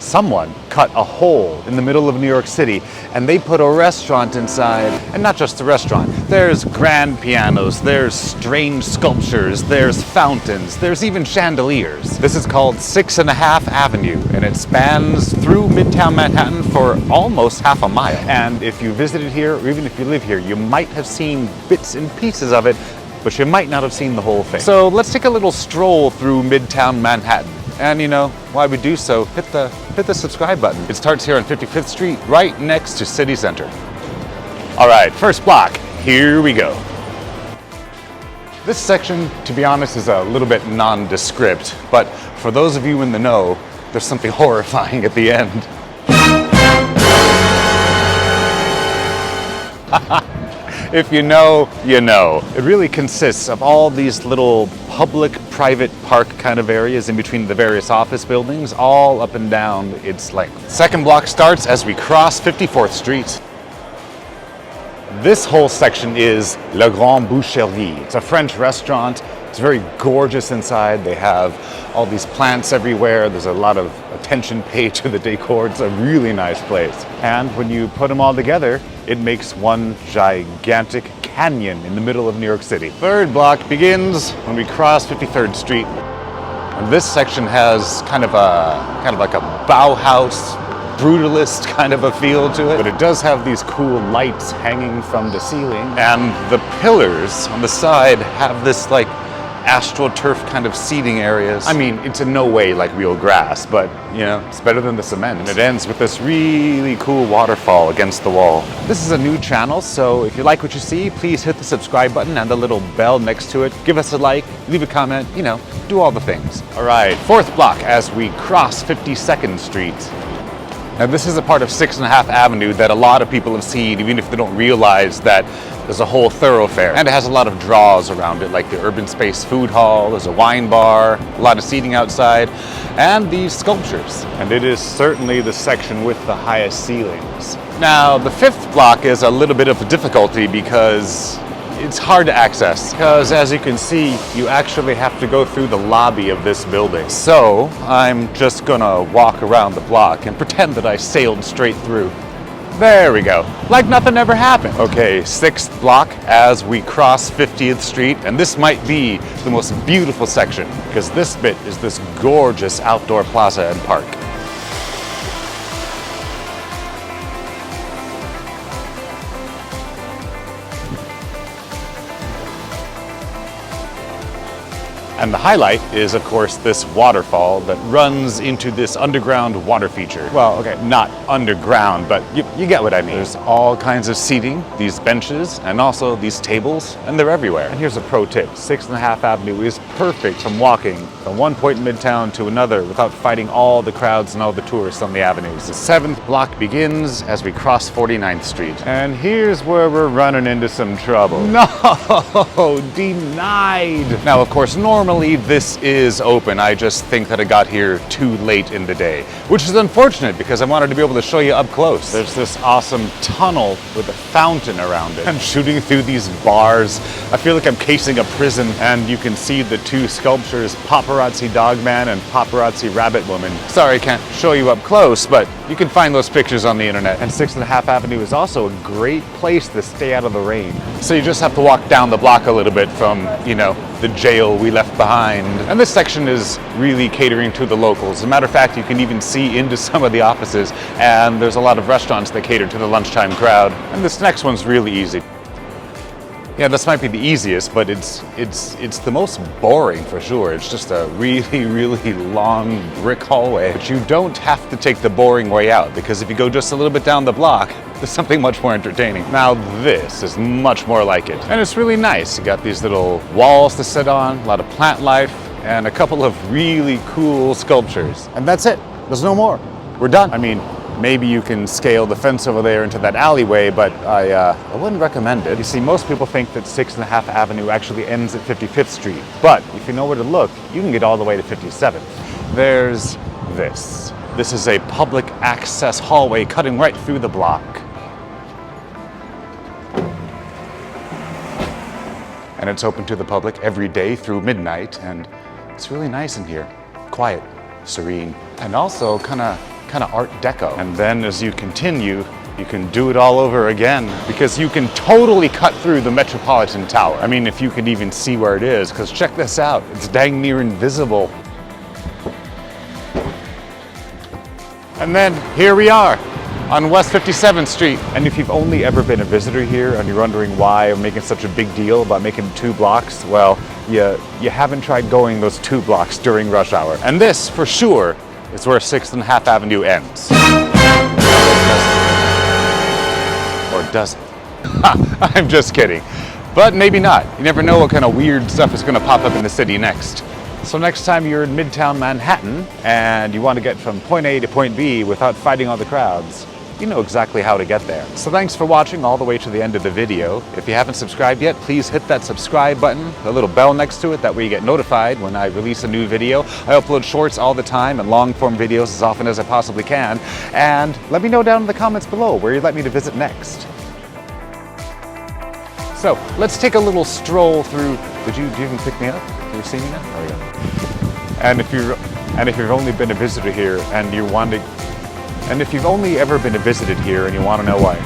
Someone cut a hole in the middle of New York City and they put a restaurant inside. And not just a restaurant. There's grand pianos, there's strange sculptures, there's fountains, there's even chandeliers. This is called 6.5 Avenue and it spans through Midtown Manhattan for almost half a mile. And if you visited here, or even if you live here, you might have seen bits and pieces of it, but you might not have seen the whole thing. So let's take a little stroll through Midtown Manhattan. And you know, while we do so, hit the subscribe button. It starts here on 55th Street, right next to City Center. All right, first block, here we go. This section, to be honest, is a little bit nondescript, but for those of you in the know, there's something horrifying at the end. If you know, you know. It really consists of all these little public-private park kind of areas in between the various office buildings, all up and down its length. Second block starts as we cross 54th Street. This whole section is Le Grande Boucherie. It's a French restaurant. It's very gorgeous inside. They have all these plants everywhere. There's a lot of attention paid to the decor. It's a really nice place. And when you put them all together, it makes one gigantic canyon in the middle of New York City. Third block begins when we cross 53rd Street. And this section has kind of like a Bauhaus, brutalist kind of a feel to it, but it does have these cool lights hanging from the ceiling, and the pillars on the side have this like astroturf kind of seating areas. I mean, it's in no way like real grass, but you know, it's better than the cement. And it ends with this really cool waterfall against the wall. This is a new channel, so if you like what you see, please hit the subscribe button and the little bell next to it. Give us a like, leave a comment, you know, do all the things. All right, fourth block as we cross 52nd Street. Now this is a part of 6.5 Avenue that a lot of people have seen, even if they don't realize that there's a whole thoroughfare. And it has a lot of draws around it, like the Urban Space Food Hall, there's a wine bar, a lot of seating outside, and these sculptures. And it is certainly the section with the highest ceilings. Now, the fifth block is a little bit of a difficulty because it's hard to access, because as you can see, you actually have to go through the lobby of this building. So I'm just gonna walk around the block and pretend that I sailed straight through. There we go, like nothing ever happened. Okay, sixth block as we cross 50th Street, and this might be the most beautiful section, because this bit is this gorgeous outdoor plaza and park. And the highlight is, of course, this waterfall that runs into this underground water feature. Well, okay, not underground, but you get what I mean. There's all kinds of seating, these benches, and also these tables, and they're everywhere. And here's a pro tip. 6.5 Avenue is perfect from walking from one point in Midtown to another without fighting all the crowds and all the tourists on the avenues. The seventh block begins as we cross 49th Street. And here's where we're running into some trouble. No, denied. Now, of course, normally this is open. I just think that it got here too late in the day, which is unfortunate because I wanted to be able to show you up close. There's this awesome tunnel with a fountain around it. I'm shooting through these bars. I feel like I'm casing a prison, and you can see the two sculptures, Paparazzi Dogman and Paparazzi Rabbitwoman. Sorry I can't show you up close, but you can find those pictures on the internet. And 6.5 Avenue is also a great place to stay out of the rain. So you just have to walk down the block a little bit from, you know, the jail we left behind. And this section is really catering to the locals. As a matter of fact, you can even see into some of the offices, and there's a lot of restaurants that cater to the lunchtime crowd. And this next one's really easy. Yeah, this might be the easiest, but it's the most boring for sure. It's just a really, really long brick hallway. But you don't have to take the boring way out, because if you go just a little bit down the block, there's something much more entertaining. Now this is much more like it. And it's really nice. You got these little walls to sit on, a lot of plant life, and a couple of really cool sculptures. And that's it. There's no more. We're done. I mean, maybe you can scale the fence over there into that alleyway, but I wouldn't recommend it. You see, most people think that 6.5 Avenue actually ends at 55th Street, but if you know where to look, you can get all the way to 57th. There's this. This is a public access hallway cutting right through the block. And it's open to the public every day through midnight, and it's really nice in here. Quiet, serene, and also kind of kind of Art Deco. And then as you continue, you can do it all over again because you can totally cut through the Metropolitan Tower. I mean, if you can even see where it is, because check this out, it's dang near invisible. And then here we are on West 57th Street. And if you've only ever been a visitor here and you're wondering why I'm making such a big deal about making 2 blocks, well, you haven't tried going those 2 blocks during rush hour. And this, for sure, is where 6th and Half Avenue ends. Or does it? I'm just kidding. But maybe not. You never know what kind of weird stuff is going to pop up in the city next. So next time you're in Midtown Manhattan and you want to get from point A to point B without fighting all the crowds, you know exactly how to get there. So thanks for watching all the way to the end of the video. If you haven't subscribed yet, please hit that subscribe button, the little bell next to it, that way you get notified when I release a new video. I upload shorts all the time and long form videos as often as I possibly can. And let me know down in the comments below where you'd like me to visit next. So let's take a little stroll through. Do you even pick me up? Can you see me now? There we go. And if you've only been a visitor here and you want to, and if you've only ever been visited here and you want to know why